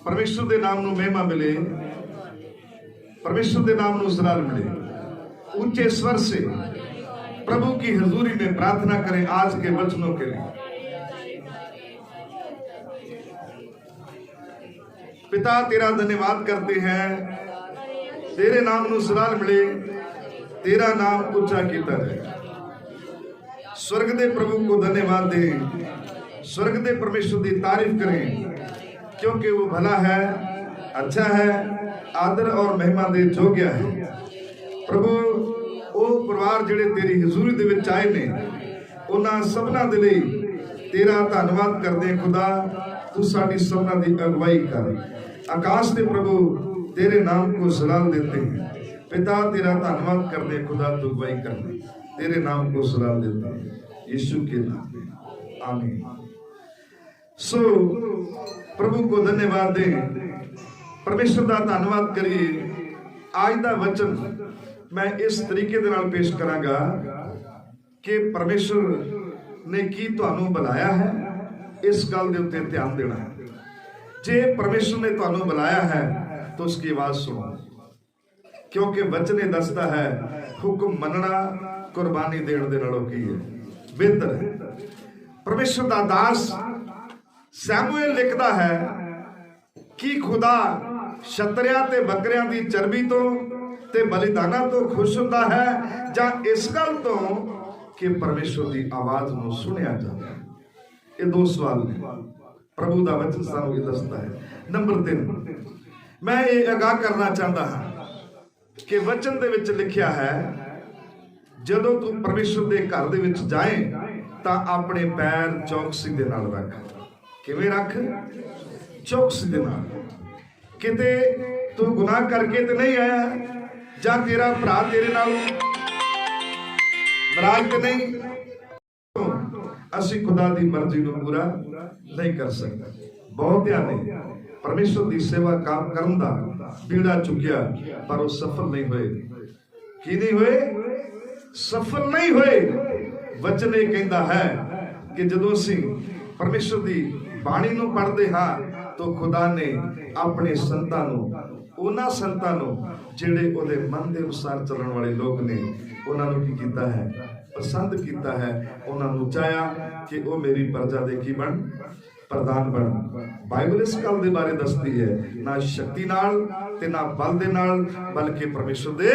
परमेश्वर के नाम नूं महिमा मिले, परमेश्वर के नाम नूं सलाल मिले। ऊंचे स्वर से प्रभु की हजूरी में प्रार्थना करें आज के वचनों के लिए। पिता तेरा धन्यवाद करते हैं, तेरे नाम नूं सलाल मिले, तेरा नाम ऊंचा किया जाए। स्वर्ग दे प्रभु को धन्यवाद दें, स्वर्ग दे परमेश्वर की तारीफ करें, क्योंकि वो भला है, अच्छा है, आदर और महिमा दे योग्य है। प्रभु वो परिवार जिहड़े तेरी हजूरी दे विच आए ने, उन्हां सबना दे लई तेरा धन्यवाद करदे। खुदा तू साडी सबना दी अगवाई कर। आकाश दे प्रभु तेरे नाम को सलाल देते हैं। पिता तेरा धन्यवाद करदे, खुदा तू अगवाई करदे, तेरे नाम को सलाल देते हैं यीशु के नाम में, आमीन। सो प्रभु को धन्यवाद दें, परमेश्वर का धन्यवाद करिए। आज का वचन मैं इस तरीके दे नाल पेश करांगा कि परमेश्वर ने की तुहानू बुलाया है, इस गल दे उत्ते ध्यान देना है। जे परमेश्वर ने तुहानू बुलाया है तो उसकी आवाज सुनो, क्योंकि वचन ये दसदा है हुक्म मनना कुर्बानी देने दे नालों की है बेहतर है। परमेश्वर का दास सैमुएल लिखदा है कि खुदा छतरियां ते बकरियां दी चर्बी तो ते बलिदाना तो खुश हुंदा है, जां इस गल तो कि परमेश्वर की आवाज नूं सुनिया जाए। ये दो सवाल ने, प्रभु का वचन सानू ये दसदा है। नंबर 3 मैं ये आगाह करना चाहता हाँ कि वचन दे विच लिखिया है जदों तू परमेश्वर के घर दे विच जाए तां अपने पैर चौकसी दे नाल रख। किवें रख? चौकसी दे नाल। किते तू गुनाह करके तो नहीं आया, जां तेरा भरा तेरे नाल नाराज तो नहीं, असीं खुदा दी मर्जी नूं पूरा नहीं कर सकते। बहुत ध्यान ने परमेश्वर की सेवा काम करन दा बीड़ा चुकिया, पर वो सफल नहीं हुए। की नहीं हुए? सफल नहीं हुए। वचन ये कहता है कि जदों असीं परमेश्वर की बाणी नूं पढ़दे हां तो खुदा ने अपने संतां नूं, उन्हां संतां नूं जिहड़े उहदे मन दे अनुसार चलण वाले लोग ने, उन्हां नूं की कीता है? पसंद कीता है। उन्हां नूं चाहया कि वो मेरी प्रजा दे की बन, प्रधान बन। बाइबल इस गल दे बारे दसदी है, ना शक्ति नाल ते ना बल दे नाल, बल्कि परमेश्वर दे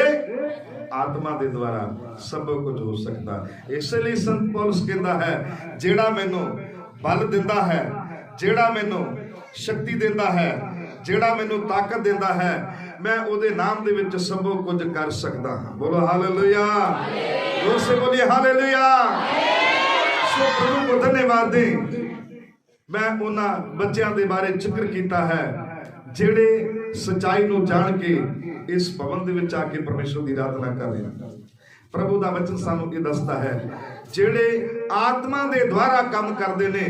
आत्मा दे द्वारा सब कुछ हो सकता। इसलिए संत पौलुस कहता है जेड़ा मैनू बल दिंदा है, जेड़ा मैनू शक्ति देता है, जेड़ा मैनू ताकत देता है, मैं उहदे नाम दे विच सब कुछ कर सकता हाँ। बोलो हालेलुया, जोर से बोलिए हालेलुया। सो प्रभु को धन्यवाद दें। मैं उन्हां बच्चों के बारे जिक्र किया है जेड़े सच्चाई नूं जान के इस भवन दे विच आके परमेश्वर की आराधना कर रहे हैं। प्रभु का वचन सानू ये दसदा है जेड़े आत्मा दे द्वारा काम करते ने,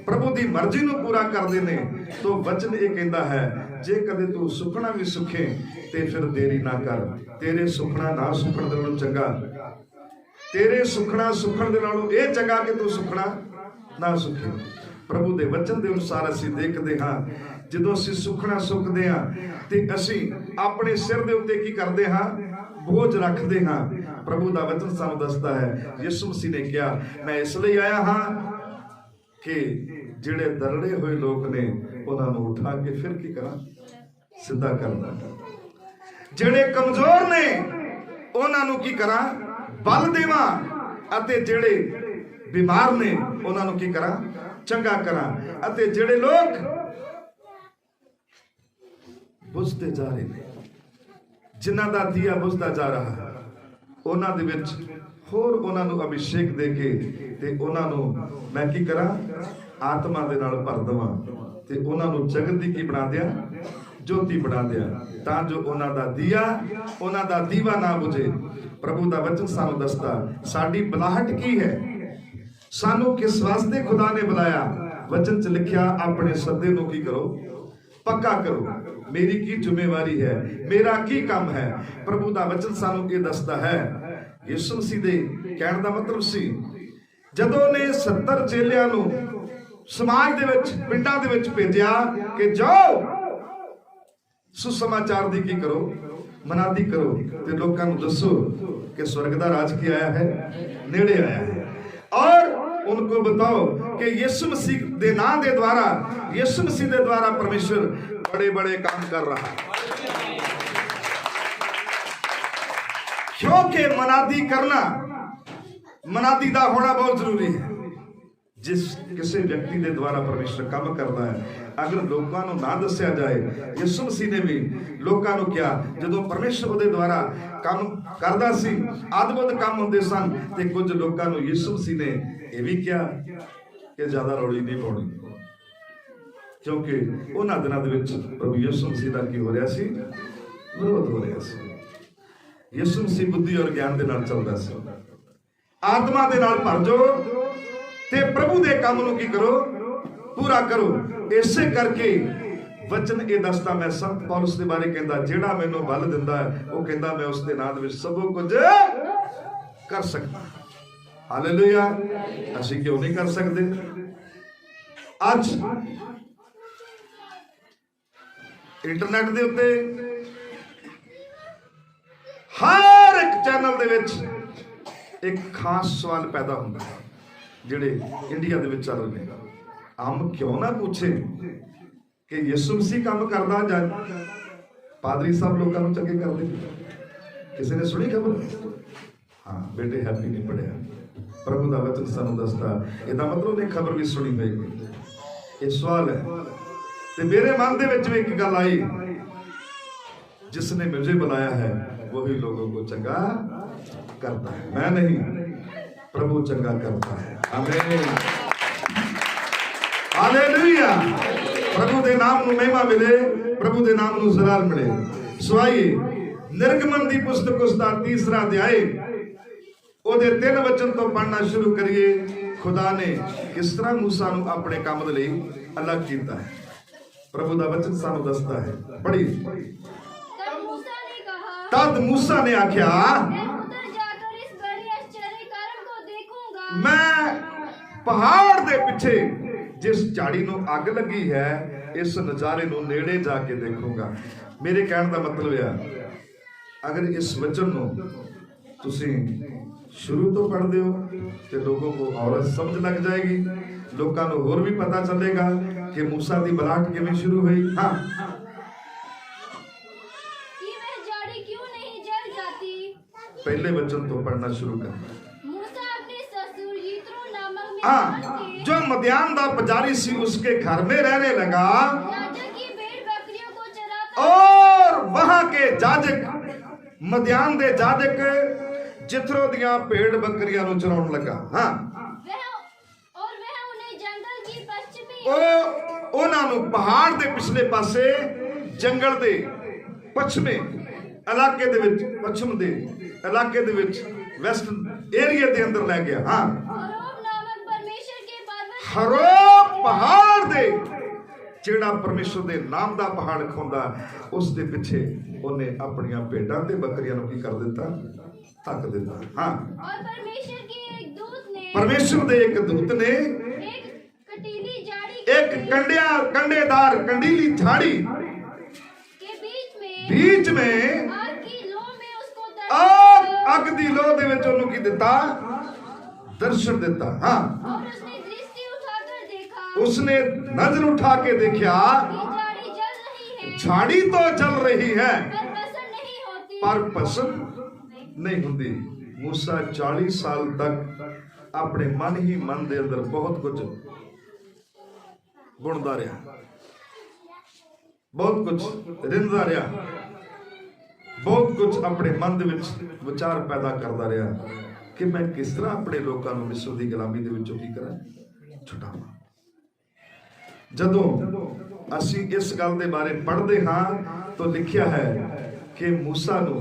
प्रभु की मर्जी नूं पूरा करते ने, तो वचन ये कहता है जे कदे तू सुखना भी सुखे ते फिर देरी ना कर। तेरे सुखना ना सुखण दे नालों चंगा, तेरे सुखना सुखण दे नालों ये चंगा कि तू सुखना ना सुखे। प्रभु के वचन के अनुसार असीं देखते हाँ जदों असीं सुखना सुखते हाँ तो असीं अपने सिर के उत्ते की करते हाँ, बोझ रखते हाँ। प्रभु का वचन सानू दसदा है यीशु मसीह ने कहा मैं इसलिए आया हाँ कि जिहड़े दरड़े हुए लोग ने उन्हां नूं उठा के फिर की करा, सीधा करना। जिहड़े कमजोर ने उन्हां नूं की करा, बल देवा, अते जिहड़े बीमार ने उन्हां नूं की करा, चंगा करा। अते जिहड़े लोग बुझते जा रहे हैं, जिन्हां दा दिया बुझदा जा रहा है, उन्हां दे विच होर उन्हां नूं अभिषेक दे के ते उन्हां नूं मैं की करा, आत्मा दे नाल भर देवां ते उन्हां नूं जगत दी की बना दिया, ज्योति बना दिया, तां जो उन्हां दा दिया, उन्हां दा दीवा ना बुझे। प्रभु दा वचन सानू दसदा साडी बुलाहट की है, सानू किस वास्ते खुदा ने बुलाया। वचन च लिखिया अपने सदे नूं की करो, पक्का करो। मेरी की जिम्मेवारी है, मेरा की काम है। प्रभु दा वचन सानू ये दसदा है। यीशु मसीह दे कहण दा मतलब सी जदों ने 70 चेलियां नूं समाज दे विच, पिंडां दे विच भेजिया कि जाओ सुसमाचार दी की करो, मनादी करो ते लोकां नूं दसो कि स्वर्ग दा राज की आया है, नेड़े आया है। और उनको बताओ कि यीशु मसीह दे नाम दे द्वारा, यीशु मसीह दे द्वारा परमेश्वर बड़े बड़े काम कर रहा है। क्योंकि मनादी करना, मनादी दा होना बहुत जरूरी है। जिस किसी व्यक्ति के द्वारा परमेश्वर काम करता है, अगर लोगों को ना दसिया जाए, यीशु मसीह ने भी लोगों को क्या, जो परमेश्वर के द्वारा काम करता सी, अद्भुत काम होंदे सन, ते कुछ लोगों को यीशु मसीह ने यह भी किया कि ज्यादा रौली नहीं पाउणी, क्योंकि उन्हां दिनां दे विच प्रभु यीशु मसीह दा की हो रहा सी, विरोध हो रहा सी। यीशु मसीह बुद्धि और ज्ञान दे नाल चलदा सी, आत्मा दे नाल भर जाओ ते प्रभु दे काम नूं की करो, पूरा करो। इसे करके वचन ये दसदा, मैं संत पौलुस दे बारे कहंदा, जेड़ा मैनूं बल दिंदा है वो कहंदा मैं उस दे नाम दे विच सब कुछ कर सकदा। हालेलुया। असीं क्यों नहीं कर सकदे? अज इंटरनेट दे उत्ते हर एक चैनल दे विच एक खास सवाल पैदा हुंदा है, जिहड़े इंडिया दे विच चल रहे हैं। हम क्यों ना पूछे कि यीशु मसीह काम करदा जां पादरी साहब लोगों को चंगे कर दे? किसी ने सुनी खबर? हाँ बेटे, हैप्पी नहीं पढ़िया, प्रभु का वचन सानू दसदा, इहदा मतलब ने खबर भी सुनी होगी। ये सवाल है, ते मेरे मन दे विच भी एक गल आई, जिसने मुझे बुलाया है वही लोगों को चंगा करता है, मैं नहीं, प्रभु चंगा करता है। आमीन, हालेलुया। प्रभु दे नाम नूं महिमा मिले, प्रभु दे नाम नूं जलाल मिले। सो आइए निर्गमन दी पुस्तक उसदा 3रा अध्याय ओदे 3 वचन तो पढ़ना शुरू करिए। खुदा ने किस तरह मूसा नूं अपने काम दे लई अलग कीता है, प्रभु दा वचन सानू दसदा है। पढ़ी। तद मूसा ने आख्या, मैं पहाड़ दे पिछे जिस झाड़ी नूं अग लगी है, इस नजारे नूं नेड़े जाके देखूंगा। मेरे कहने का मतलब है, अगर इस वचन नूं तुसीं शुरू तो पढ़दे हो तो लोगों को और समझ लग जाएगी, लोगों को होर भी पता चलेगा कि मूसा दी बलाहट किवें शुरू हुई। हाँ, पहले वचन तो पढ़ना शुरू कर। हाँ, जो मदियान दा पुजारी सी उसके घर में रहने लगा और वहां के जाजक, मदियान दे जाजक जिथरो दियां भेड़ बकरियां नु चराउण लगा। हाँ, उन्हां नु पहाड़ दे पिछले पासे जंगल दे पश्चिमी इलाके दे विच, पश्चिम दे इलाके दे विच, वेस्ट एरिया दे अंदर ले गया। हाँ, हरोब पहाड़ दे, जेड़ा परमेश्वर दे नाम दा पहाड़ खोंदा, उस दे पिछे उन्हें अपनियां भेड़ां ते बकरियां नूं की कर दिता, तक दिता। हाँ, और परमेश्वर दे एक दूत ने एक कंडेदार कंडीली झाड़ी के बीच में अग दी लो दे विच उन्होंने की दिता, दर्शन दिता। हाँ, उसने नजर उठा के देखा, झाड़ी तो जल रही है पर पसंद नहीं होती। मूसा 40 साल तक अपने मन ही मन दे अंदर बहुत कुछ बुनदा रहा, बहुत कुछ रिंदा रहा, बहुत कुछ अपने मन दे विच विचार पैदा करता रहा कि मैं किस तरह अपने लोगों को मिस्र की गुलामी दे विचों की करा छुटावां। जदों असी इस गल दे बारे पढ़ते हाँ तो लिखिया है कि मूसा नूं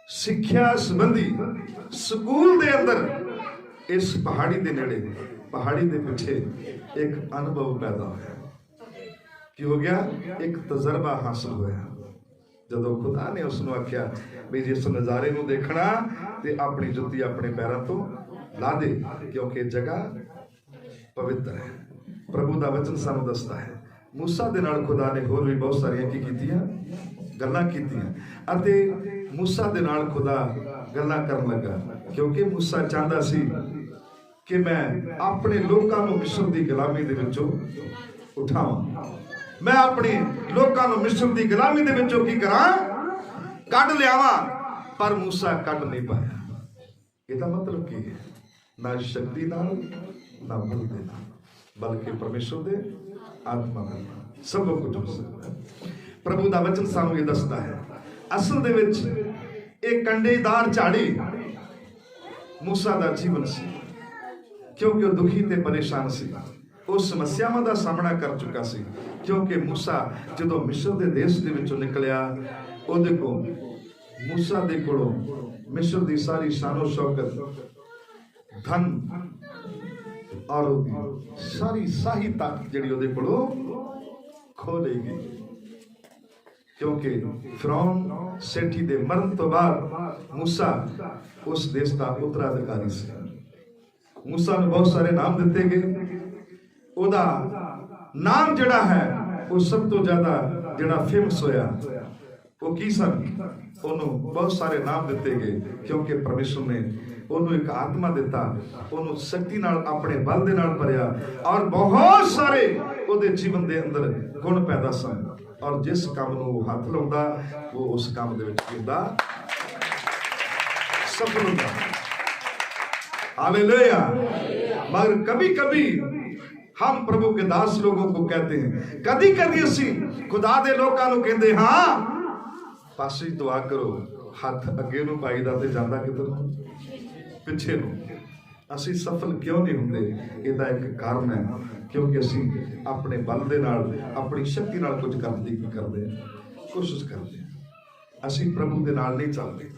सिक्ख्या संबंधी स्कूल दे अंदर इस पहाड़ी दे नेड़े, पहाड़ी दे पिछे एक अनुभव पैदा होया। की हो गया? एक तजर्बा हासिल होया। जदों खुदा ने उसनूं आख्या भी जिस नज़ारे नूं देखना ते अपनी जुत्ती अपने पैरों तो ला दे, क्योंकि जगह पवित्र है। प्रभु का वचन सानू दसदा है मूसा दे नाल खुदा ने होर भी बहुत सारियां की कीतियां गल्लां कीतियां अते मूसा दे नाल खुदा गल्लां करन लगा क्योंकि मूसा चाहता सी कि मैं अपने लोगों को मिस्र की गुलामी दे विचों उठावां, मैं अपने लोगों को मिस्र की गुलामी दे विचों की करां कढ लियावां, पर मूसा कढ नहीं पाया। इसका मतलब की है, ना शक्ति नाल ना बल दे नाल, बल्कि परमेश्वर दे आत्मा नाल सब कुछ हो सकता है। प्रभु का वचन सानू ये दसदा है असल दे विच एक कंडेदार झाड़ी मूसा का जीवन सी, क्योंकि वह दुखी ते परेशान सी, उस समस्यावां का सामना कर चुका सी। क्योंकि मूसा जदों मिस्र के देश के विचों निकलिया, उहदे कोल मूसा दे कोलों मिस्र की सारी शानो शौकत, धन और सारी शाही ताकत जिहड़ी उहदे कोलों खो ली गई, क्योंकि फिरौन सेठी दे मरण तो बाद मूसा उस देश का उत्तराधिकारी से। मूसा ने बहुत सारे नाम दिते गए, ओदा नाम जिहड़ा है वो सब तो ज्यादा जिहड़ा फेमस होया वो की सन, उन्होंने बहुत सारे नाम दिते गए, क्योंकि परमेश्वर ने उन्होंने एक आत्मा दिता, उन्होंने शक्ति नाल अपने बल दे नाल भरिया और बहुत सारे उहदे जीवन दे अंदर गुण पैदा सन, और जिस काम नूं वो हाथ लाउंदा वो उस काम दे विच हुंदा सफल हुंदा। हालेलुया। मगर कभी कभी हम प्रभु के दास लोगों को कहते हैं, कदी कदी असी खुदा दे लोकां नूं कहंदे हां पासे दुआ करो, हाथ अगे नूं पाईदा ते जांदा किधर पिछे नूं। असी सफल क्यों नहीं हुंदे? इहदा एक कारण है, क्योंकि असी अपने बल दे नाल अपनी शक्ति नाल कुछ करने की करदे कोशिश करते हैं। असी प्रभु दे नाल नहीं चलते,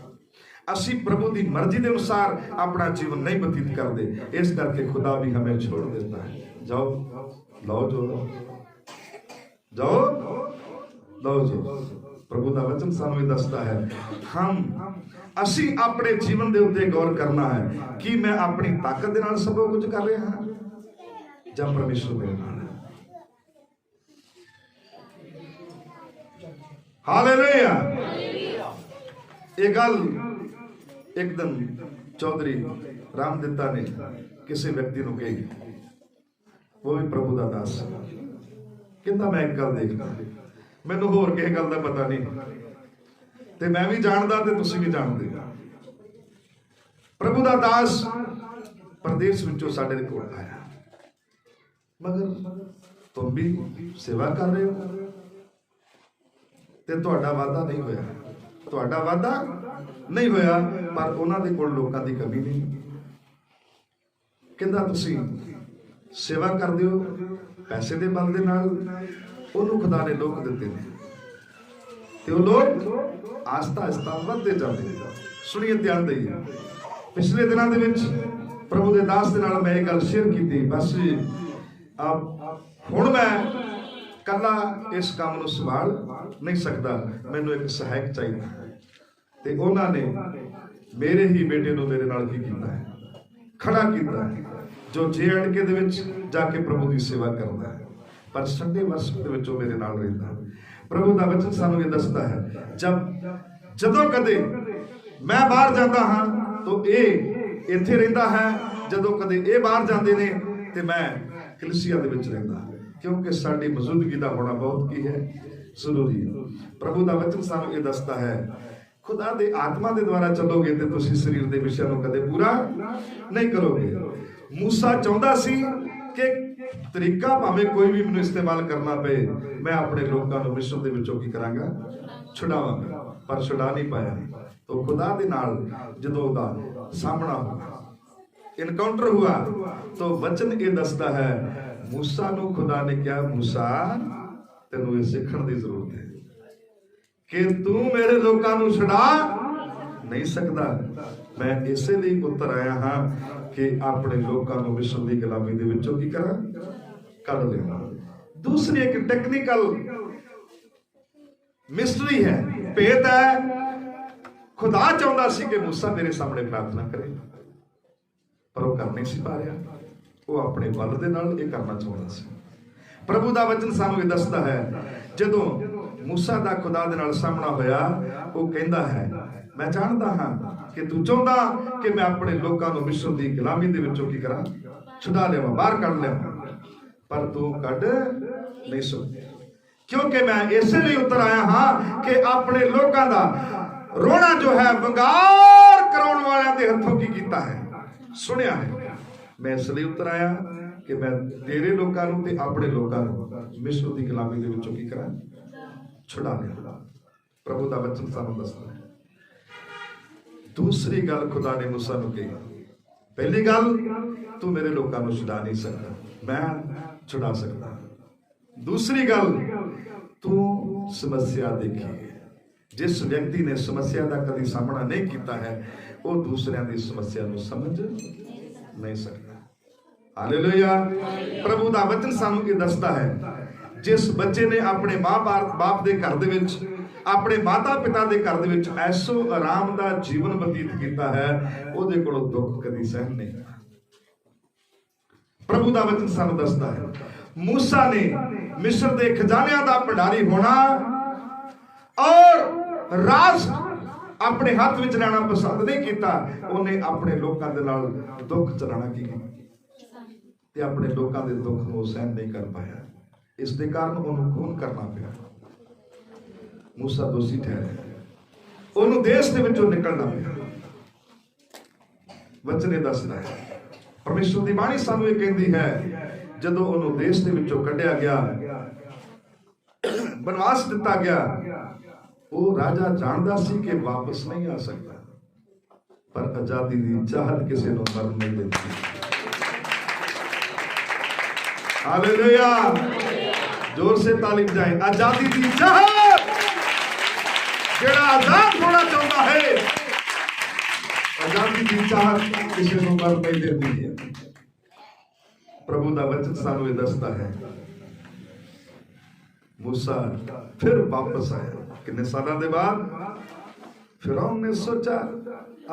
असी प्रभु की मर्जी के अनुसार अपना जीवन नहीं व्यतीत करते, इस करके खुदा भी हमें छोड़ देता है। जाओ लो जो जाओ लो जो। प्रभु का वचन सानू दसता है हम असी अपने जीवन के उत्ते गौर करना है कि मैं अपनी ताकत के नाल सब कुछ कर रहा हाँ या परमेश्वर मेरे नाल है। हालेलुया। ये गल एक दिन चौधरी रामदित्ता ने किसी व्यक्ति को कही, वो भी प्रभु का दास, कहता मैं एक गल देखना, मैनू होर किसी गल का पता नहीं, ते मैं भी जानदा ते तुसीं भी जानदे। प्रभु का दास प्रदेश विचों साडे कोल आया, मगर तुम भी सेवा कर रहे हो ते तुहाडा वादा नहीं होया, तुहाडा वादा नहीं होया, पर उन्हां दे कोल लोकां दी कमी नहीं। कहंदा तुसीं सेवा करदे हो पैसे दे बल दे नाल, उन्होंने खुदा ने लोक दिते ने ते वो लोग आस्ता आस्ता बढ़ते जाते। सुनिए ध्यान देइए, पिछले दिनों दे विच प्रभु दे दास दे नाल मैं एक गल शेयर की, बस अब हुण मैं कला इस काम नूं संभाल नहीं सकता, मैनूं एक सहायक चाहिए। ते उन्होंने मेरे ही बेटे नूं मेरे नाल की कीता है, खड़ा कीता है, जो JNK दे विच जाके प्रभु की सेवा करता है, पर संडे वर्षिप दे विचों मेरे नाल रहिंदा है। प्रभु का वचन सानू ये दसदा है जदों कदे मैं बाहर जाता हाँ तो ये इत्थे रहिंदा है, जदों कदे ये बाहर जाते ने ते मैं कलीसिया दे विच रहिंदा, क्योंकि साडी मौजूदगी का होना बहुत की है जरूरी है। प्रभु का वचन सानू ये दसदा है खुदा दे आत्मा दे द्वारा चलोगे तो तुसीं शरीर दे विषय नूं कदे पूरा नहीं करोगे। मूसा चाहुंदा सी कि तरीका भावें कोई भी मैनूं इस्तेमाल करना पे, मैं अपने लोगों को मिस्र दे विचों की करांगा छुड़ावांगा, पर छुड़ा नहीं पाया। तो खुदा दे नाल जदों उहदा सामना हुआ, इनकाउंटर हुआ, तो वचन ये दसदा है मूसा नूं खुदा ने कहा, मूसा तैनूं ये सीखण दी जरूरत है कि तू मेरे लोगों को छुड़ा नहीं सकता। मैं इसलिए उतर आया हाँ कि अपने लोगों को मिस्र की गुलामी दे विचों की करा कढ लेना। दूसरी एक टेक्निकल मिस्ट्री है, भेद है। खुदा चाहता सी कि मूसा मेरे सामने प्रार्थना करे, पर वो कर नहीं सी पा रहा, वो अपने बल दे नाल ये करना चाहता सी। प्रभु का वचन सानू ये दसदा है जदों मूसा का खुदा दे नाल सामना होया वो कहता है मैं जानता हाँ कि तू चाहता कि मैं अपने लोगों को मिस्र की गुलामी दे विचों की करा छुड़ा लेवा बाहर कढ़ लेवा पर तू कढ़ नहीं सकती क्योंकि मैं इसलिए उतर आया हाँ कि अपने लोगों का रोना जो है वंगार कराने वाले के हथों की कीता है सुनिया है मैं इसलिए उतर आया कि मैं तेरे लोगों ते अपने लोगों को मिस्र की गुलामी दे विचों की करा छुड़ा लिया प्रभु का वचन सानू दसदा है। दूसरी गल खुदा ने मूसा नूं कही पहली गल तू मेरे लोगों को छुड़ा नहीं सकता मैं छुड़ा सकता दूसरी गल तू समस्या देखी जिस व्यक्ति ने समस्या का कभी सामना नहीं किया है वो दूसरों की समस्या को समझ नहीं सकता हालेलुया प्रभु का वचन सानू ये दसदा है जिस बच्चे ने अपने मां बाप के घर दे विच अपने माता पिता के घर दे विच ऐसो आराम का जीवन बतीत किया है उहदे कोलों दुख कभी सहन नहीं होता प्रभु का वचन सानू दसदा है मूसा ने मिस्र के खजानिया का भंडारी होना और राज अपने हाथ में लेना पसंद नहीं किया उन्हें अपने लोगों के नाल दुख चलाना की ते अपने लोगों के दुख को सहन नहीं कर पाया इसके कारण उन्होंने खून करना पिया मूसा दोषी ठहरे उन्होंने देश के विचों निकलना पिया वचन ये दसदा है परमेश्वर की बाणी सानू ये कहती है जदों उन्होंने देश के विचों कढ़िया गया बनवास दिता गया वो राजा जानता सी कि वापस नहीं आ सकता पर आजादी की चाहत किसी को मरण नहीं देती हालेलुया जोर से ताली बजाएं आजादी की चाहत जेड़ा आजाद होना चाहता है आजादी की चाहत किसी को मरण नहीं देती है प्रभु का वचन सानू ये दसदा है मूसा फिर वापस आया कितने सालों के बाद फिरौन ने सोचा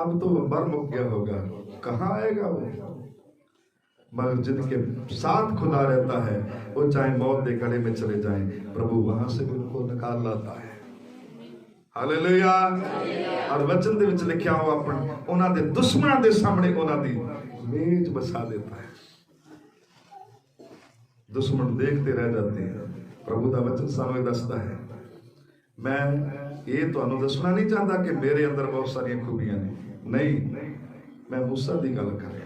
अब तो मर मुक गया होगा कहाँ आएगा वो मगर जिनके साथ खुदा रहता है वो चाहे मौत के गड़े में चले जाएं प्रभु वहां से भी उनको निकाल लाता है हालेलुया और वचन दे विच लिखिया हो अपन उन्हां दे दुश्मनां दे सामने उन्हां दी मेज बसा देता है दुश्मन देखते रह जाते हैं प्रभु का वचन सानू दसदा है मैं ये तुहानू दसना नहीं चाहता कि मेरे अंदर बहुत सारी खूबियां ने नहीं मैं मूसा की गल कर रहा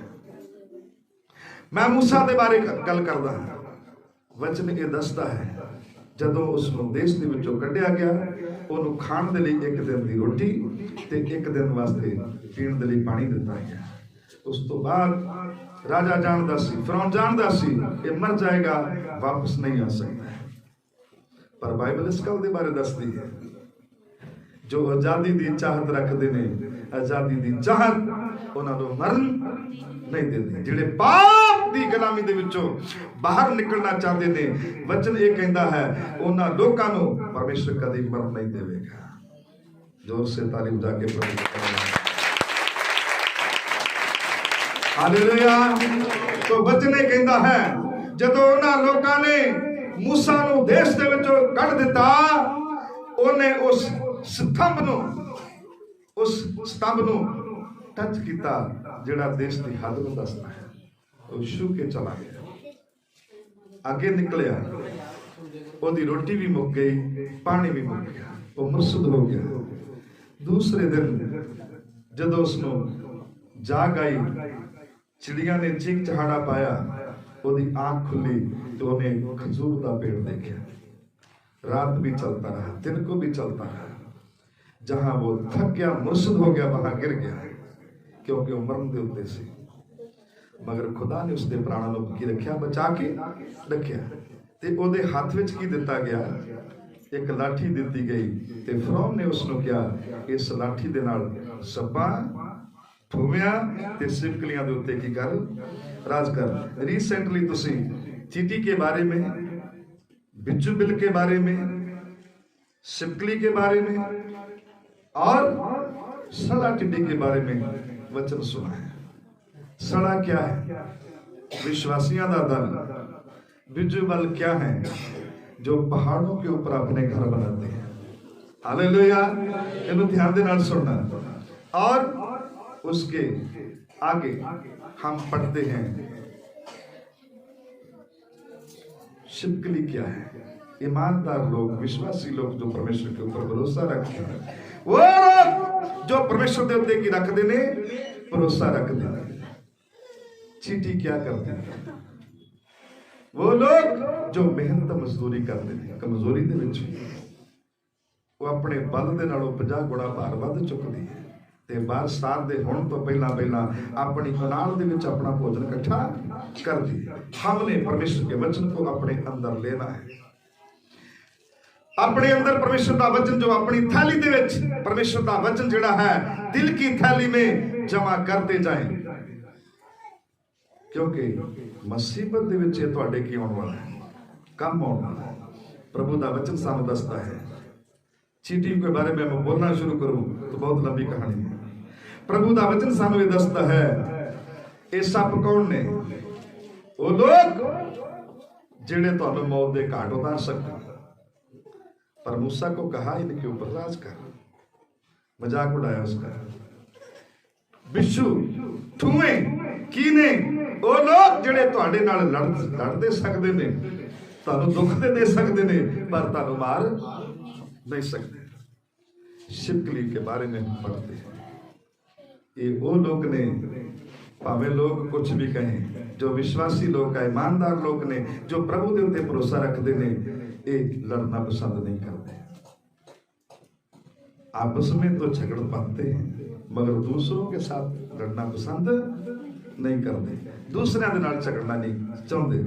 मैं मूसा के बारे गल करदा वचन ये दसदा है जदों उसनू देश के विचों कढ़िया गया उन्होंने खाण दे लई एक दिन की रोटी ते एक दिन वास्ते पीण दे लई पानी दिता गया उस तो बाद राजा जानदा सी फिरौन जानदा सी ये मर जाएगा वापस नहीं आ सकता पर बाइबल इस गल के बारे दसदी है जो आजादी की चाहत रखते हैं आजादी की चाहत उन्होंने मरण नहीं देती जिहड़े पाप की गुलामी दे विचों बाहर निकलना चाहते हैं वचन ये कहता है उन्हां लोकां नूं परमेश्वर कभी मरण नहीं देवेगा जोर से ताली बजा के प्रभु हालेलुया तो वचन ये कहता है जदों उन्हां लोकां ने मूसा नूं देश दे विचों कढ दिता उन्हें उस स्तंभ नूं टच किया जिहड़ा देश की हद नूं दसदा है वो छू के चला गया आगे निकलिया ओदी रोटी भी मुक गई पानी भी मुक गया वो मुर्शद हो गया दूसरे दिन जदों उसनूं जाग आई चिड़िया ने चीख चहाड़ा पाया ओदी आंख खुली तो उन्हें खजूर का पेड़ देखा रात भी चलता रहा दिन को भी चलता रहा जहां वो थक गया मुर्शद हो गया वहां गिर गया क्योंकि वो मरण के उत्ते से मगर खुदा ने उसके प्राणों को की रखिया बचा के रखिया ते ओदे हाथ विच की दिता गया एक लाठी दी गई ते फिरौन ने उसनों क्या इस लाठी दे नाल सप्पां ठूमिया ते सिपकलियां दे उत्ते की कर राज कर रिसेंटली तुसी चीटी के बारे में बिच्छू बिल के बारे में सिपकली के बारे में और सड़ा टिड्डी के बारे में वचन सुना है सड़ा क्या है विश्वासियों का दल विजुअल क्या है? जो पहाड़ों के ऊपर अपने घर बनाते हैं। हालेलुया। इन्हें ध्यान दे नाल सुनना। और उसके आगे हम पढ़ते हैं, शिपकली क्या है? ईमानदार लोग, विश्वासी लोग जो परमेश्वर के ऊपर भरोसा रखते हैं, वो लोग जो परमेश्वर के उत्ते की रखते ने भरोसा रखते हैं। चीटी क्या करते हैं? वो लोग जो मेहनत मजदूरी करते हैं, कमजोरी दे विच वो अपने बल दे नालों 50 गुणा भार वध चुकदी है ते बरसात दे होण तो पहला अपनी कनाल दे विच अपना भोजन इकट्ठा कर दी। हमने परमेश्वर के वचन को अपने अंदर लेना है। अपने अंदर परमेश्वर का वचन जो अपनी थैली दे विच परमेश्वर का वचन जिहड़ा है दिल की थैली में जमा करते जाएं, क्योंकि मुसीबत दे विच तुहाडे की आउण वाला है, कम आउण वाला है। प्रभु का वचन सानू दसदा है। चीटी के बारे में मैं बोलना शुरू करूं तो बहुत लंबी कहानी है। प्रभु का वचन सानू ये दसदा है, ये सप कौन ने? वो लोग जिहड़े तुहानू मौत दे घाट उतार सकते हैं। पर मूसा को कहा इनके ऊपर राज कर। मजाक उड़ाया उसका। बिच्छू, ठूए, कीने, वो लोग जिहड़े तुहाडे नाल लड़ दे सकदे ने, तुहानू दुख दे सकदे ने, पर तुहानू मार नहीं सकते। शिपकली के बारे में हम पढ़ते हैं। ये वो लोग ने, भावे लोग कुछ भी कहें, जो विश्वासी लोग है, ईमानदार लोग ने, जो प्रभु के उत्ते भरोसा रखते ने, ये लड़ना पसंद नहीं करते। आपस में तो झगड़ पाते हैं, मगर दूसरों के साथ लड़ना पसंद नहीं करते। दूसरे के नाल झगड़ना नहीं चाहते।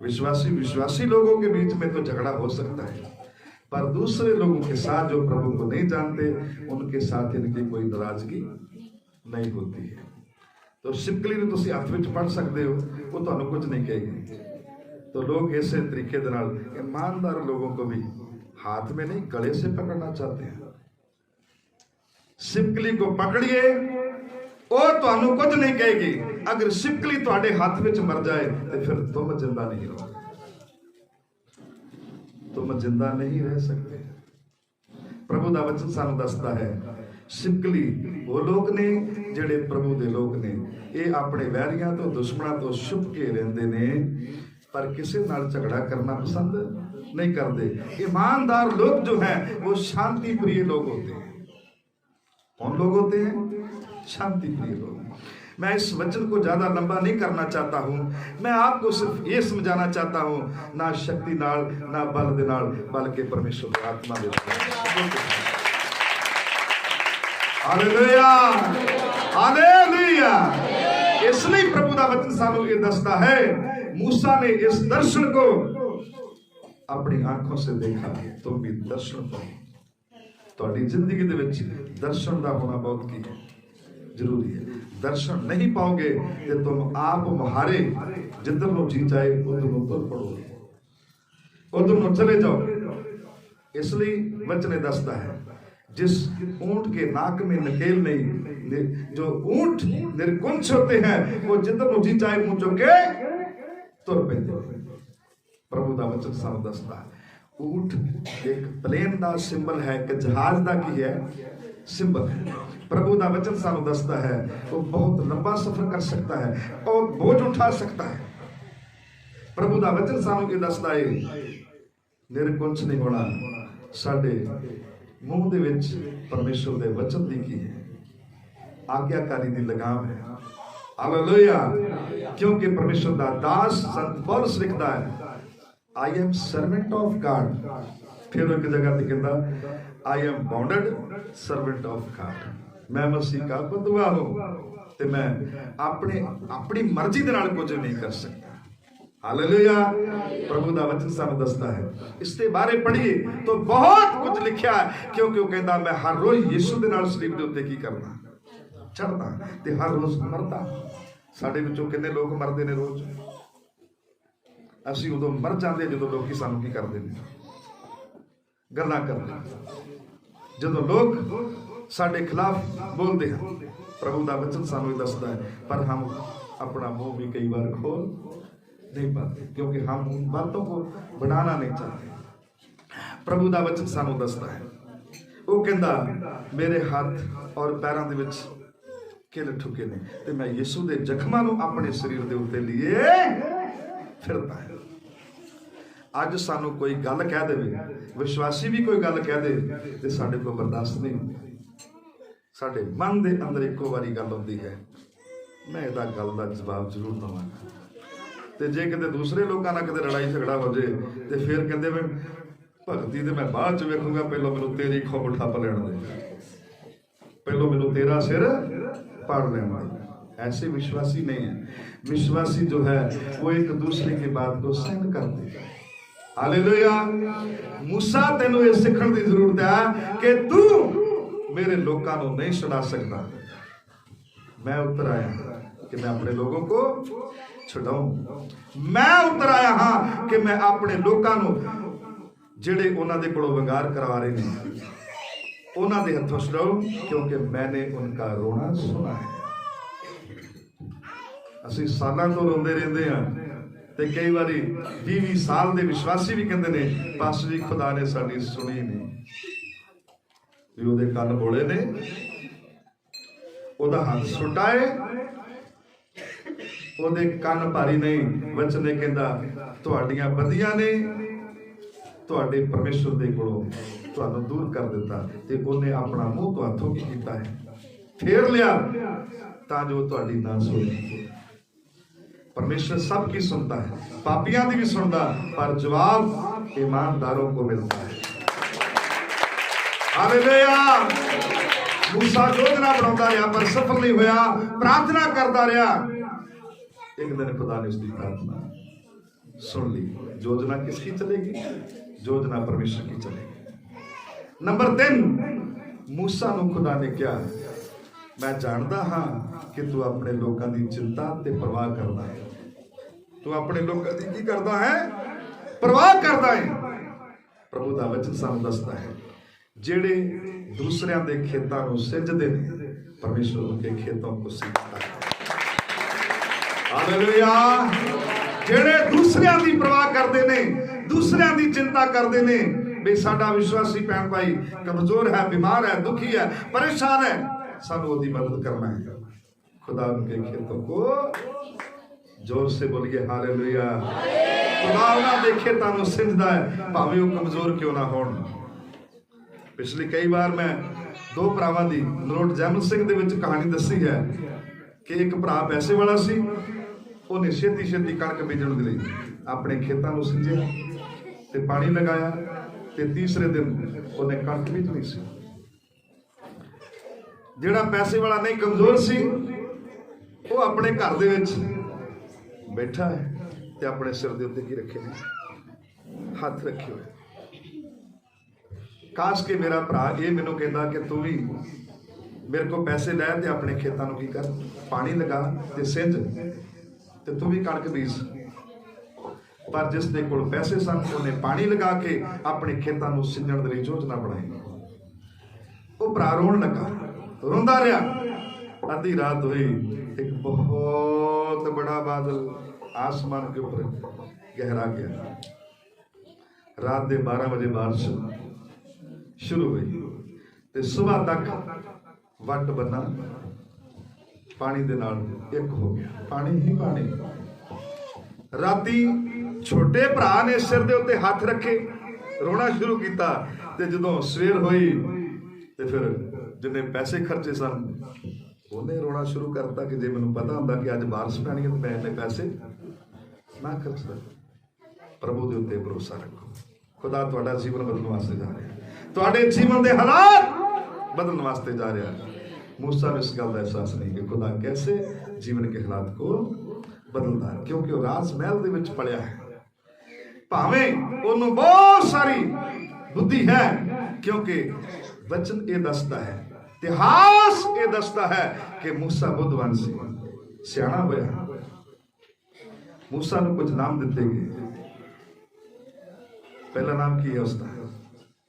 विश्वासी लोगों के बीच में तो झगड़ा हो सकता है, पर दूसरे लोगों के साथ जो प्रभु को नहीं जानते उनके साथ इनकी कोई नाराजगी नहीं होती है। तो शिपकली ने तुसी हाथ में पढ़ सकते हो, वो तुहानू कुछ नहीं कहेगी। तो लोग ऐसे तरीके दे नाल ईमानदार लोगों को भी हाथ में नहीं गले से पकड़ना चाहते हैं। शिपकली को पकड़िए, वो तुहानू कुछ नहीं कहेगी। अगर शिपकली तुहाडे हाथ में मर जाए तो फिर तुम जिंदा नहीं रहोगे, तुम जिंदा नहीं रह सकते। प्रभु का वचन सानू दसदा है, शिपकली वो लोग ने जिहड़े प्रभु दे लोग ने, ये अपने वैरियां तो दुश्मनां तो छुप के रहंदे ने, पर किसी नाल झगड़ा करना पसंद नहीं करते। ईमानदार लोग जो हैं वो शांति प्रिय लोग होते हैं। कौन लोग होते हैं? शांति प्रिय लोग। मैं इस वचन को ज्यादा लंबा नहीं करना चाहता हूं। मैं आपको सिर्फ ये समझाना चाहता हूं, ना शक्ति नाल ना बल दे नाल, बल्कि परमेश्वर की आत्मा दे नाल। Hallelujah, hallelujah. इसलिए प्रभु का वचन सानू ये दसदा है, मूसा ने इस दर्शन को अपनी आंखों से देखा, तुम भी दर्शन पाओ। ਤੁਹਾਡੀ ਜ਼ਿੰਦਗੀ ਦੇ ਵਿੱਚ दर्शन का होना बहुत की है, जरूरी है। दर्शन नहीं पाओगे तो तुम आप मुहारे जिधर नो जी जाए उधर नो तुर पड़ोगे, उधर नो चले जाओगे। इसलिए वचन दसता है, जिस ऊंट के नाक में नकेल नहीं, जो ऊंट निर्गुंज होते हैं वो जिधर नो जी जाए मुंह चुक के तुर पैंदे। प्रभु का वचन सानू दसता है, ऊंट एक प्लेन का सिंबल है कि जहाज का की है सिंबल है। प्रभु का वचन सानू दसता है वो बहुत लंबा सफर कर सकता है और बोझ उठा सकता है। प्रभु का वचन सानू ये दसदा है, निरकुंज नहीं होना। साडे मुंह दे विच परमेश्वर दे वचन दी की है, आज्ञाकारी दी लगाम है। हालेलुया। क्योंकि परमेश्वर का दास संत पौलुस लिखता है, I am servant of God. फिर एक जगह पे कहता, I am bounded servant of God. मैं मसीह का बंधुआ हूं ते मैं अपनी मर्जी दे नाल कुछ नहीं कर सकता। हालेलुया। प्रभु का वचन सानू दसदा है, इसके बारे पढ़िए तो बहुत कुछ लिखा है। क्योंकि वो कहता, मैं हर रोज यीशु दे नाल सलीब दे उत्ते की करना, चढ़दा ते हर रोज मरदा। साडे विचों कितने लोग मरदे ने रोज। ਅਸੀਂ ਉਦੋਂ ਮਰ ਜਾਂਦੇ ਜਦੋਂ ਲੋਕੀ ਸਾਨੂੰ ਕੀ ਕਰਦੇ ਨੇ, ਗੱਲਾਂ ਕਰਦੇ। ਜਦੋਂ ਲੋਕ ਸਾਡੇ ਖਿਲਾਫ ਬੋਲਦੇ ਹਨ, ਪ੍ਰਭੂ ਦਾ ਵਚਨ ਸਾਨੂੰ ਇਹ ਦੱਸਦਾ ਹੈ, ਪਰ ਹਮ ਆਪਣਾ ਮੂੰਹ ਵੀ ਕਈ ਵਾਰ ਖੋਲ नहीं पाते, क्योंकि हम उन बातों को बनाना नहीं चाहते। प्रभु दा वचन सानू दसदा है, वो कहंदा मेरे हाथ और पैरों दे विच किल ठुके ने ते मैं यीशु दे जख्मां नूं अपने शरीर दे उत्ते लिए फिरदा है। अज सानू कोई गल कह दे, विश्वासी भी कोई गल कह दे ते साडे कोल बर्दाश्त नहीं होंदी। साडे मन दे अंदर इक्को वारी गल आउंदी है, मैं इहदा गल दा जवाब जरूर दवांगा। ते जे किते दूसरे लोकां नाल किते लड़ाई झगड़ा हो जाए ते फिर कहंदे मैं भगती ते मैं बाद च वेखूंगा, पहलों मैनूं तेरी खौफ ठप लैण दे, पहलों मैनूं तेरा सिर पाड़ लेना। ऐसे विश्वासी नहीं है। विश्वासी जो है वो एक दूसरे की बात को सहन करते हैं। हालेलुया। मूसा तेनू ये सीखण की जरूरत है कि तू मेरे लोगों को नहीं छुड़ा सकता। मैं उतर आया कि मैं अपने लोगों को छुड़ाऊं। मैं उतर आया हाँ कि मैं अपने लोगों को जिहड़े उन्हां दे कोलों वंगार करवा रहे हैं उन्हां दे हथों छुड़ाऊं, क्योंकि मैंने उनका रोना सुना है। असीं सालां तो रोंदे रहिंदे हां ते कई बारी 20 साल दे विश्वासी भी कहंदे ने पास्टर जी खुदा ने साडी सुनी नहीं, भी ओहदे कंन बोले ने, ओहदा हाथ सुट्टा है, ओहदे कंन भारी नहीं। वचन ने कहंदा तुहाडीआं बदियां ने तुहाडे परमेश्वर दे कोलों तुहानूं दूर कर दिता ते ओहने अपना मूँह तुहाथों की कीता है, फेर लिया तां जो तुहाडी ना सुने। परमेश्वर सबकी सुनता है, पापियां दी भी सुनता, पर जवाब ईमानदारों को मिलता है। हालेलुया। मूसा योजना बनाता रहा पर सफल नहीं होया, प्रार्थना करता रहा। एक दिन खुदा ने उसकी प्रार्थना सुन ली। योजना किसकी चलेगी? योजना परमेश्वर की चलेगी। नंबर 3, मूसा नूं खुदा ने कहा, मैं जानता हाँ कि तू अपने लोगों की चिंता ते परवाह करता है। तू अपने लोगों की की करता है? परवाह करता है। प्रभु दा वचन सानूं दसदा है, जेड़े दूसरियां दे खेतां नूं सिंजदे ने परमेश्वर उनके खेतों को सींचता है। हालेलुया। जेड़े दूसरियां दी परवाह करते ने, दूसरियां दी चिंता करते ने, भी साडा विश्वासी भैन भाई कमजोर है, बीमार है, दुखी है, परेशान है, सानू उसकी मदद करना है। खुदा उनके खेतों को, जोर से बोलिए हालेलुया। खुदा उन्होंने खेतों को सिंचता है, भावें वो कमजोर क्यों ना होण। पिछली कई बार मैं 2 भरावां दी नरोट जैमल सिंह दे विच कहानी दसी है कि एक भरा पैसे वाला सी, उन्हें छेती छेती कणक बीजण दे लई अपने खेतों को सिंचिया ते पानी लगाया ते तीसरे दिन उन्हें कणक बीजनी सी। जिहड़ा पैसे वाला नहीं, कमजोर सी, वो अपने घर दे विच बैठा है ते अपने सिर दे उत्ते की रखे ने? हाथ रखे हुए। काश के मेरा भरा ये मैनूं कहंदा कि तू भी मेरे को पैसे लै ते अपने खेतों को की कर, पानी लगा ते सिंज ते तू भी कणक बीज। पर जिस दे कोल पैसे सन उन्हें पानी लगा के अपने खेतों को सिंजण दी योजना बनाई। वो भरा रोण लगा, रोंदा रहा। आधी रात हुई, एक बहुत बड़ा बादल आसमान के ऊपर गहरा गया। रात के 12 बजे बारिश शुरू हुई ते सुबह तक वट बना पानी दे नाल एक हो गया, पानी ही पानी। राती छोटे भरा ने सिर दे उत्ते हाथ रखे, रोना शुरू किया ते जदों सवेर हुई ते फिर जिन्हें पैसे खर्चे सन उन्हें रोना शुरू करता कि जे मैनूं पता हुंदा कि अज बारिश पैनी है तो मैं इन्ने पैसे ना खर्चदा। प्रभु दे उत्ते भरोसा रखो। खुदा तुहाडा जीवन बदलण वास्ते जा रहा है, तुहाडे जीवन दे हालात बदलण वास्ते जा रहा है। मूसा ने इस गल का एहसास नहीं कि खुदा कैसे जीवन के हालात को बदलता है, क्योंकि वह राजमहल दे विच पलिया है। भावें उन्होंने बहुत सारी बुद्धि है, क्योंकि वचन ये दसता है, इतिहास ये दसता है कि मूसा बुद्धवान सी, सियाणा होया। मूसा को कुछ नाम दिते गए। पहला नाम की है उसका?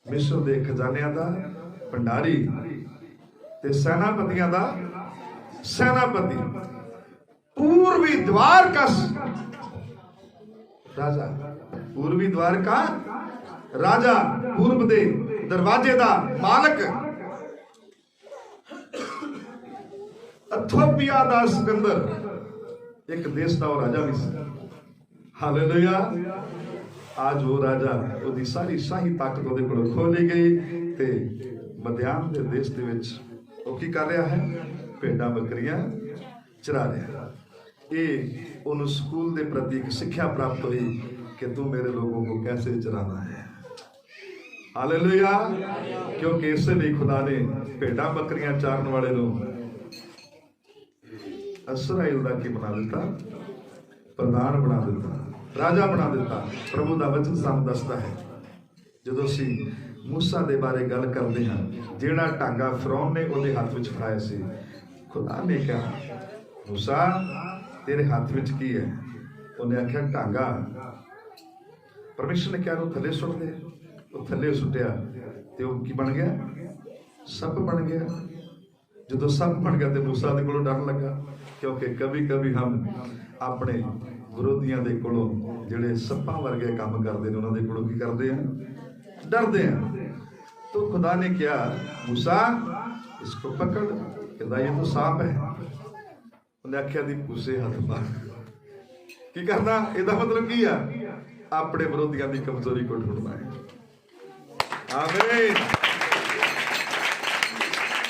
मिस्र दे खजानियां दा भंडारी ते सेनापतियां दा सेनापति। पूर्वी द्वार का राजा पूर्वी द्वार का राजा, पूर्व दे दरवाजे दा मालक, इथोपिया दा सिकंदर एक देश का राजा भी सी। हालेलुया। आज वो राजा उसकी सारी शाही ताकत ਉਹਦੇ ਕੋਲ ਖੋ ਲਈ ਗਈ ਤੇ ਮਧਿਆਨ ਦੇ ਦੇਸ਼ ਦੇ ਵਿੱਚ ਉਹ ਕੀ ਕਰ ਰਿਹਾ ਹੈ? ਭੇਡਾਂ ਬੱਕਰੀਆਂ ਚਰਾ ਰਿਹਾ। ਇਹ ਉਹਨੂੰ ਸਕੂਲ ਦੇ ਪ੍ਰਤੀ ਇੱਕ ਸਿੱਖਿਆ ਪ੍ਰਾਪਤ ਹੋਈ ਕਿ ਤੂੰ ਮੇਰੇ ਲੋगों को कैसे चराना है। हालेलुया। क्योंकि इस लिए खुदा ने भेडां बकरियां चारन वाले ਨੂੰ इस्राएल ਦਾ ਕੀ ਬਣਾ ਦਿੱਤਾ? प्रधान बना ਦਿੱਤਾ, राजा बना ਦਿੱਤਾ। प्रभु ਦਾ वचन ਸਾਨੂੰ ਦੱਸਦਾ ਹੈ ਜਦੋਂ ਅਸੀਂ मूसा ਦੇ ਬਾਰੇ ਗੱਲ ਕਰਦੇ ਹਾਂ, ਜਿਹੜਾ ਢਾਂਗਾ ਫਿਰੌਨ ਨੇ ਉਹਦੇ ਹੱਥ ਵਿੱਚ ਫੜਾਇਆ ਸੀ, खुदा ने ਕਿਹਾ मूसा तेरे हथ ਵਿੱਚ ਕੀ ਹੈ? ਉਹਨੇ ਆਖਿਆ ਢਾਂਗਾ। परमेश्वर ने ਕਿਹਾ ਉਹ ਥੱਲੇ ਸੁੱਟ ਦੇ। ਉਹ ਥੱਲੇ ਸੁੱਟਿਆ ਤੇ ਉਹ ਕੀ ਬਣ ਗਿਆ? ਸੱਪ ਬਣ ਗਿਆ। ਜਦੋਂ ਸੱਪ ਬਣ ਗਿਆ ਤੇ मूसा ਦੇ ਕੋਲੋਂ ਡਰ ਲੱਗਾ, क्योंकि कभी कभी हम अपने ਵਿਰੋਧੀਆਂ ਦੇ ਕੋਲੋਂ ਜਿਹੜੇ ਸੱਪਾਂ ਵਰਗੇ ਕੰਮ ਕਰਦੇ ਨੇ ਉਹਨਾਂ ਦੇ ਕੋਲੋਂ ਕੀ ਕਰਦੇ ਆ? ਡਰਦੇ ਆ। तो खुदा ने क्या मूसा इसको पकड़, कहता ये तो सांप है। उन्हें आख्या दी पूसे हथ मार। की करना? ਇਹਦਾ मतलब ਕੀ ਆ? ਆਪਣੇ ਵਿਰੋਧੀਆਂ ਦੀ ਕਮਜ਼ੋਰੀ को ढूंढना है। आमीन।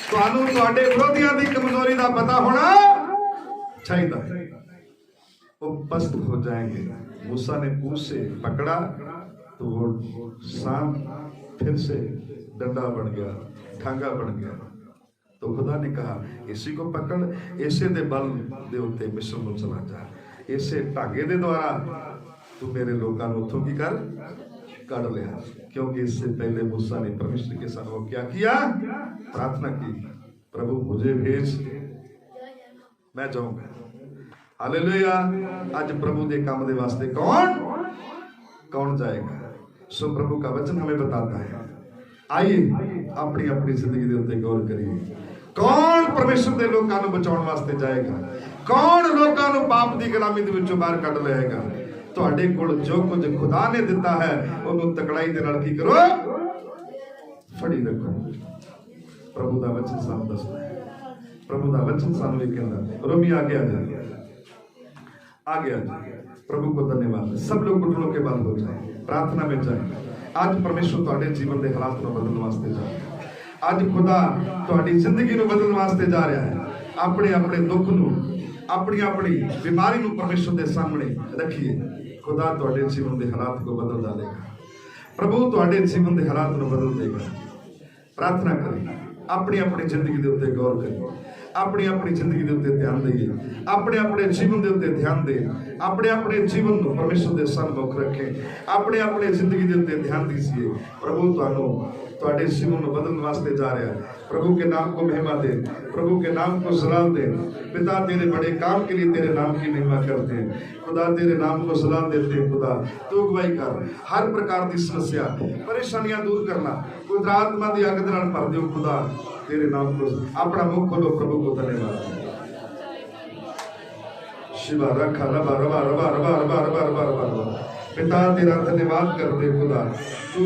ਤੁਹਾਨੂੰ ਤੁਹਾਡੇ ਵਿਰੋਧੀਆਂ ਦੀ ਕਮਜ਼ੋਰੀ ਦਾ ਪਤਾ ਹੋਣਾ चाहिए। वो पस्त हो जाएंगे। मूसा ने पूंछ से पकड़ा तो वो सांप फिर से डंडा बन गया, ठांगा बन गया। तो खुदा ने कहा इसी को पकड़, ऐसे दे बल दे उत्ते मिस्र में चला जा, ऐसे ढांगे दे द्वारा तू मेरे लोगों को उठो की कर काट लिया। क्योंकि इससे पहले मूसा ने परमेश्वर के साथ वो क्या किया? प्रार्थना की, प्रभु मुझे भेज, मैं जाऊंगा। हालेलुया। आज प्रभु के काम के वास्ते कौन जाएगा? सो प्रभु का वचन हमें बताता है। आइए अपनी अपनी जिंदगी के उत्ते गौर करिए। कौन परमेश्वर के लोगों को बचाने वास्ते जाएगा? कौन लोगों को पाप की गुलामी के विचों बाहर कढ लेगा? तुहाडे कोल जो कुछ खुदा ने दिता है उन्होंने तकड़ाई दे नाल की करो? फड़ी रखो। प्रभु का वचन सानू दसदा है। प्रभु का वचन सानू ये कहंदा। रोमी आगे आ जाए, आगे आ जाए। प्रभु को धन्यवाद। सब लोग घुटनों के बल हो जाए, प्रार्थना में जाए। आज परमेश्वर तुहाडे जीवन के हालात को बदलने वास्ते जा रहा है। आज खुदा तुहाडी जिंदगी को बदलने वास्ते जा रहा है। अपने अपने दुख नू, अपनी अपनी बीमारी नू परमेश्वर के सामने रखिए। खुदा तुहाडे जीवन के हालात को बदल डालेगा। प्रभु तुहाडे जीवन के हालात को बदल देगा। प्रार्थना करें, अपनी अपनी जिंदगी के उत्ते गौर करें, अपनी अपनी जिंदगी के उत्ते ध्यान देइए, अपने अपने जीवन के उत्ते ध्यान दें, अपने अपने जीवन को परमेश्वर के सन्मुख रखें, अपने अपने जिंदगी के उत्ते ध्यान दीजिए। प्रभु तुहानू तुहाडे जीवन को बदलने वास्ते जा रहा है। प्रभु के नाम को महिमा दे, प्रभु के नाम को सलाम दे। पिता तेरे बड़े काम के लिए तेरे नाम की महिमा करते हैं। खुदा तेरे नाम को सलाम देते हैं। खुदा तू अगुवाई कर, हर प्रकार की समस्या परेशानियां दूर करना, पवित्र आत्मा की अग दे नाल भर दियो। खुदा तेरे नाम को अपना मुख खोलो। प्रभु को धन्यवाद। शिवा रखा रबा रबा रबा रबा रबा रबा रबा रबा। पिता तेरा धन्यवाद करते खुदा।